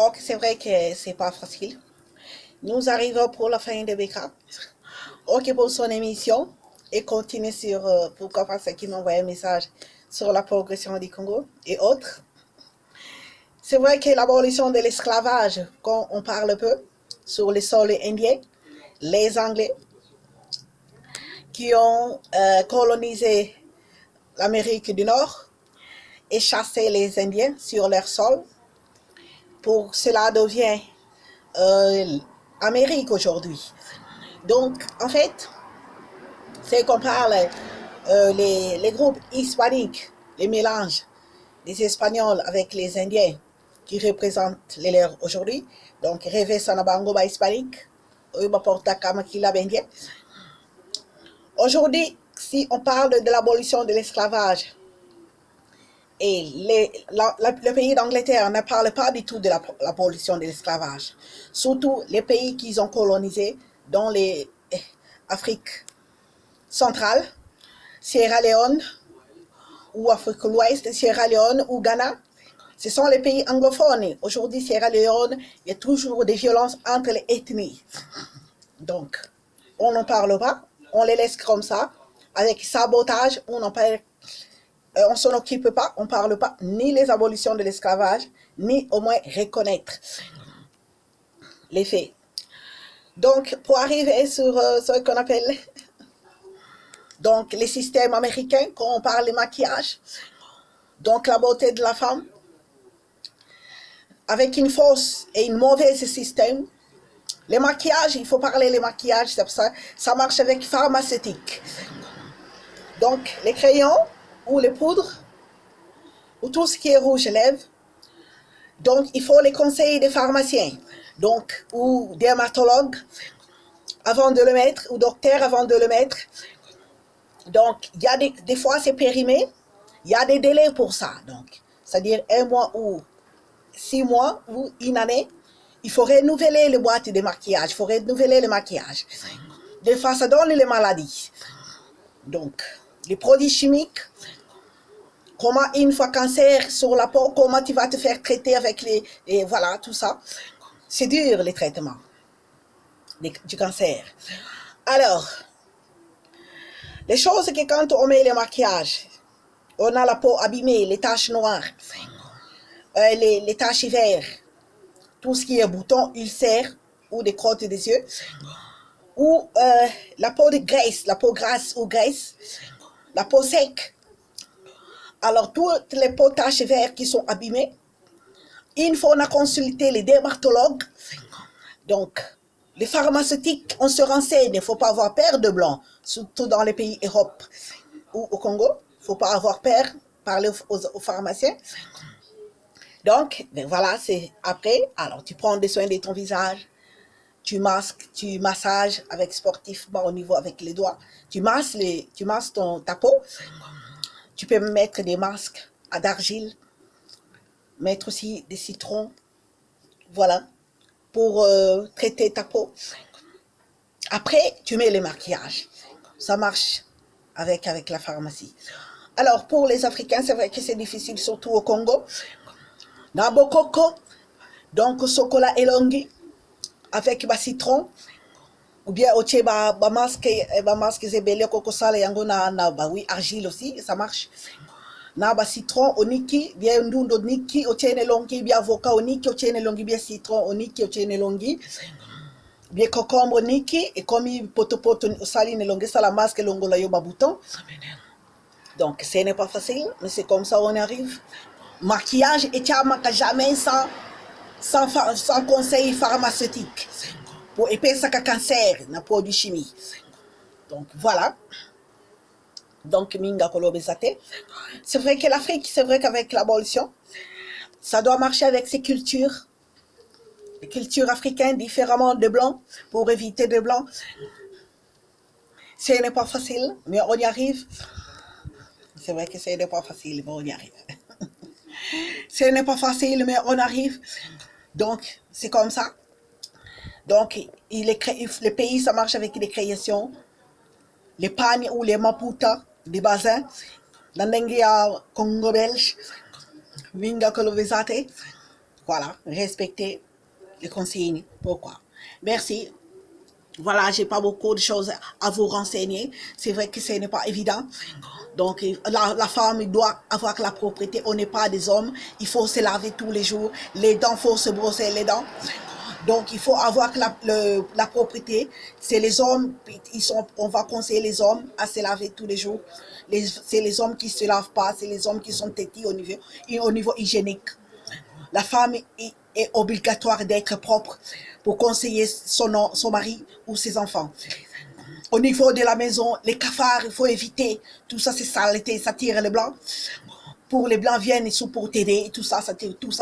Or, c'est vrai que c'est pas facile. Nous arrivons pour la fin de BK. OK pour son émission et continue sur pourquoi pas ceux qui m'envoient un message sur la progression du Congo et autres. C'est vrai que l'abolition de l'esclavage, quand on parle peu sur les sols indiens, les Anglais qui ont colonisé l'Amérique du Nord et chassé les Indiens sur leur sol, pour cela devient Amérique aujourd'hui. Donc, en fait, c'est qu'on parle les groupes hispaniques, les mélanges des Espagnols avec les Indiens qui représentent les leurs aujourd'hui. Donc, Rêver Sanabangoba hispanique, Porta Kamakila Bendien. Aujourd'hui, si on parle de l'abolition de l'esclavage, et le pays d'Angleterre ne parle pas du tout de l'abolition de l'esclavage. Surtout les pays qu'ils ont colonisés dans l'Afrique centrale, Sierra Leone, ou Afrique de l'Ouest, Sierra Leone ou Ghana. Ce sont les pays anglophones. Aujourd'hui, Sierra Leone, il y a toujours des violences entre les ethnies. Donc, on n'en parle pas, on les laisse comme ça, avec sabotage, on ne s'en occupe pas, on ne parle pas ni les abolitions de l'esclavage, ni au moins reconnaître les faits. Donc, pour arriver sur ce qu'on appelle donc les systèmes américains, quand on parle de maquillage, donc la beauté de la femme, avec une fausse et une mauvaise système, les maquillages, il faut parler les maquillages, ça marche avec pharmaceutique. Donc, les crayons ou les poudres, ou tout ce qui est rouge à lèvres, donc il faut les conseils des pharmaciens, donc, ou dermatologues, avant de le mettre, ou docteurs avant de le mettre. Donc, il y a des fois c'est périmé, il y a des délais pour ça, donc, c'est-à-dire 1 mois ou 6 mois ou une année, il faut renouveler les boîtes de maquillage, il faut renouveler le maquillage. Des fois, ça donne les maladies. Donc, les produits chimiques, comment une fois cancer sur la peau, comment tu vas te faire traiter avec voilà, tout ça. C'est dur, les traitements du cancer. Alors, les choses que quand on met le maquillage, on a la peau abîmée, les taches noires, les taches vertes, tout ce qui est boutons, ulcères ou des crottes des yeux, ou la peau de graisse, la peau grasse ou graisse, la peau sec. Alors, toutes les peaux taches vertes qui sont abîmées, il faut consulter les dermatologues. Donc, les pharmaceutiques, on se renseigne, il ne faut pas avoir peur de blanc, surtout dans les pays Europe ou au Congo. Il ne faut pas avoir peur, parler aux pharmaciens. Donc, ben voilà, c'est après, alors tu prends des soins de ton visage, tu masques, tu massages avec sportivement au niveau avec les doigts, tu masses ta peau, tu peux mettre des masques d'argile, mettre aussi des citrons, voilà, pour traiter ta peau. Après, tu mets le maquillage, ça marche avec la pharmacie. Alors, pour les Africains, c'est vrai que c'est difficile, surtout au Congo. Nabokoko, donc chocolat élongé, avec citron, ou bien au masque zébélé coco sale yango oui argile aussi, ça marche. Citron oniki bien ndundo niki otiene longi bien avocat oniki otiene longi bien citron oniki otiene longi bien concombre niki et comme poto saline longi ça la masque longo la yoba bouton. Donc ce n'est pas facile, mais c'est comme ça on arrive. Maquillage et jamais sans conseil pharmaceutique. Pour épaissir un cancer, na produit chimie. Donc voilà. Donc minga kolobezate. C'est vrai que l'Afrique, c'est vrai qu'avec l'abolition, ça doit marcher avec ses cultures. Les cultures africaines différemment de blancs, pour éviter de blancs. Ce n'est pas facile, mais on y arrive. C'est vrai que ce n'est pas facile, mais on y arrive. Ce n'est pas facile, mais on arrive. Donc, c'est comme ça. Donc, les pays, ça marche avec les créations. Les pagnes ou les maputa, les bassins. Dans le Congo belge, Winga Kolovizate. Voilà, respecter les consignes. Pourquoi? Merci. Voilà, j'ai pas beaucoup de choses à vous renseigner. C'est vrai que ce n'est pas évident. Donc, la femme doit avoir la propriété. On n'est pas des hommes. Il faut se laver tous les jours. Les dents, il faut se brosser les dents. Donc, il faut avoir la propriété. C'est les hommes, on va conseiller les hommes à se laver tous les jours. C'est les hommes qui ne se lavent pas. C'est les hommes qui sont têtus au niveau hygiénique. La femme est obligatoire d'être propre pour conseiller son mari ou ses enfants. Au niveau de la maison, les cafards, il faut éviter. Tout ça, c'est saleté, ça tire les blancs. Pour les blancs viennent ici pour t'aider. Tout ça,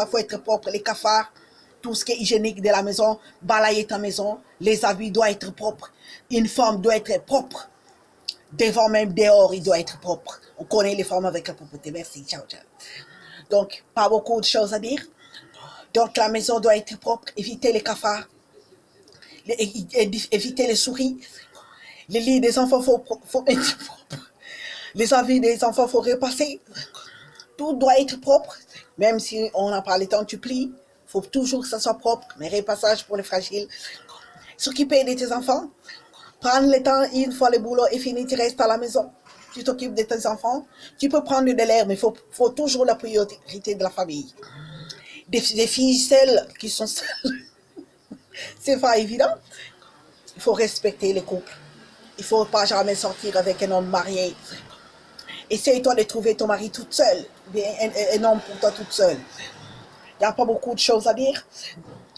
faut être propre. Les cafards, tout ce qui est hygiénique de la maison, balayer ta maison. Les habits doivent être propres. Une femme doit être propre. Devant même dehors, il doit être propre. On connaît les femmes avec la propreté. Merci, ciao, ciao. Donc, pas beaucoup de choses à dire. Donc, la maison doit être propre. Éviter les cafards. Éviter les souris. Les lits des enfants, faut être propre. Les avis des enfants, faut repasser. Tout doit être propre. Même si on n'a pas le temps, tu plies. Il faut toujours que ça soit propre. Mais repassage pour les fragiles. S'occuper de tes enfants. Prendre le temps, une fois le boulot est fini, tu restes à la maison. Tu t'occupes de tes enfants. Tu peux prendre de l'air, mais il faut toujours la priorité de la famille. Des filles seules qui sont seules. C'est pas évident. Il faut respecter les couples. Il ne faut pas jamais sortir avec un homme marié. Essaye-toi de trouver ton mari toute seule. Bien, un homme pour toi toute seule. Il n'y a pas beaucoup de choses à dire.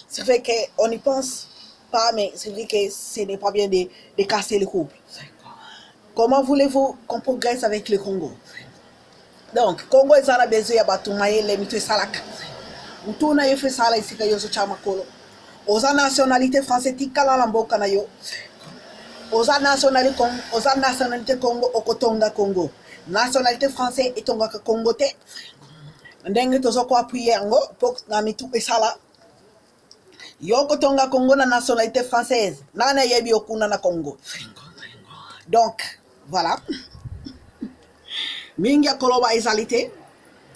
C'est vrai qu'on n'y pense pas, mais c'est vrai que ce n'est pas bien de casser le couple. Comment voulez-vous qu'on progresse avec le Congo? Donc, Congo est à besoin de batumaye les mitu salak. Tout na fait ça ici que yo chama kolo. Aux nationalités françaises tikala lamboka na yo. Aux nationalités Congo okotonga Congo. Nationalité française et tonga Congo te. Ndenge tozo ko appuyer ngo pour na mitu esala. Yo kotonga Congo na nationalité française. Nana yebi okuna na Congo. Donc, voilà. Mingia koloba ezalité.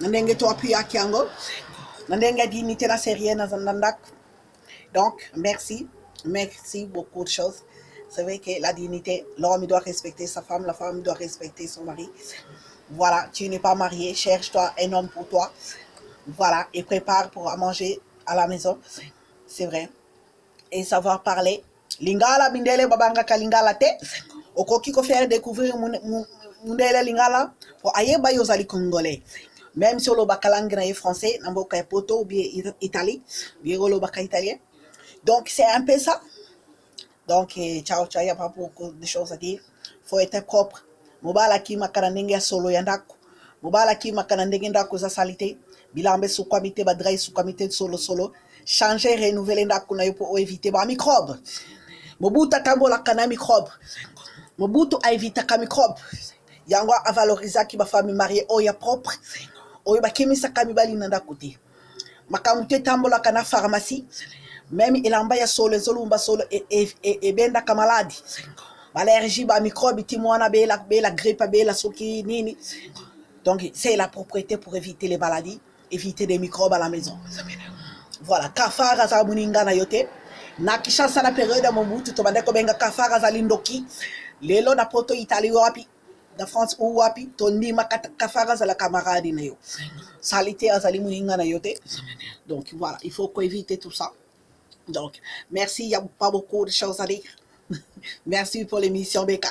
Ndenge to appuyer akiango. Ndenge dignité na sérieux na zandandak. Donc, merci beaucoup de choses. C'est vrai que la dignité, l'homme doit respecter sa femme, la femme doit respecter son mari. Voilà, tu n'es pas marié, cherche-toi un homme pour toi. Voilà, et prépare pour manger à la maison. C'est vrai. Et savoir parler. Lingala bindele babanga kalingala te. Okoki ko faire découvrir mundele lingala pour ayeba yozali congolais. Même si le bakalangue est français, namboka poto ou bien Italie, bien le baka italien. Donc c'est un peu ça. Donc ciao ciao, il n'y a pas beaucoup de choses à dire. Faut être propre. Mobala ki makanandenge solo yandako. Mobala ki makanandenge ndako za salite. Bilambe sukwamite badrai sukwamite solo. Changer, renouveler ndako na yo pour éviter ba microbe. Mobuta tambola kana microbe. Mobutu a éviter ka microbe. Yango a valoriser ki ba famille mariée oya propre. Oyo ba kimisa kamibali nanda kote. Makamute tambola kana pharmacie. Même ilamba ya solo zolumba solo e benda ka maladi. Allergie ba microbe timwana bela grippe bela soki nini. Donc c'est la propriété pour éviter les maladies, éviter des microbes à la maison. Voilà, kafara za muninga na yote. Na kishasa na période Mobutu to bandeko benga kafara za lindoki. Lelo na poto Italie wapi? Da France ou wapi? To ndima kafara za la camarade na yo. Salité azali muninga na yote. Donc voilà, il faut éviter tout ça. Donc, merci, il n'y a pas beaucoup de choses à dire. Merci pour l'émission Beka.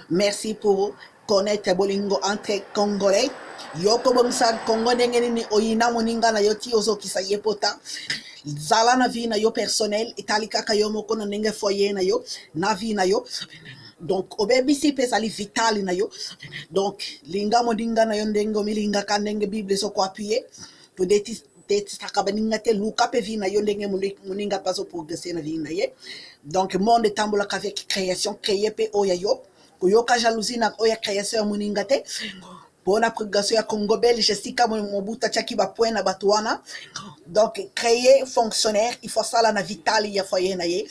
Merci pour connaître Bolingo entre Congolais. Yoko bongsa Congo ndenge ni oyina moninga na yoti ozo kisa yepota. Zala na vie na yo personnel, italika kayo moko na ndenge foyer na yo, na vie na yo. Donc, obebisi pesali vital na yo. Donc, linga moninga na yo ndenge milinga ka ndenge Bible so ko appuyer. Pour des takabaninga te luka pe vina yo ndenge muninga paso progresser na vina ye. Donc monde tambola avec création créer pe oya yo ko yo ka jalousie na oya création muninga te bona progression ya Congo belge sika mobuta chaki ba point na batuana. Donc créer fonctionnaire il faut ça là na vital ya foyer na ye.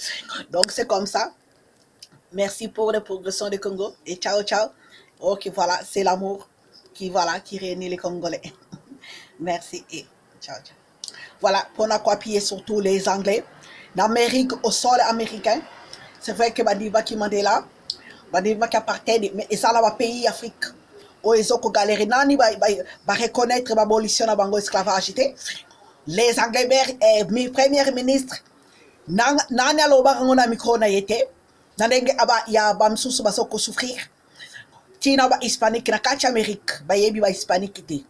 Donc c'est comme ça. Merci pour la progression du Congo et ciao ciao. OK, voilà, c'est l'amour qui réunit les Congolais. Merci et ciao ciao. Voilà, pour appuyer surtout les Anglais. L'Amérique, au sol américain, c'est vrai que Badiba qui Mandela, Badiba qui apartheid, mais ça là, pays Afrique. Où ils ont galéré, nani va reconnaître l'abolition de l'esclavage. Les Anglais, mes premiers ministres, nani aloba ngona micro na yete, nandenge aba ya bamsusu basoko souffrir. Tina ba hispanique na kacha Amérique, ba yebi ba hispanique ité.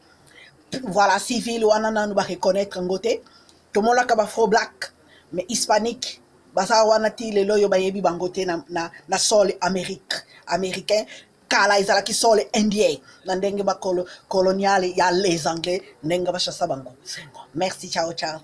Voilà, civil ou anana nous va reconnaître en côté. Tout le monde a afro black, mais hispanique. Basa wana ti le loyo ba yebi bangote na sol américain. Kala izala ki sol indien. Nandenge ba colonial ya les anglais. Nenga ba chassa bango. Merci, ciao ciao.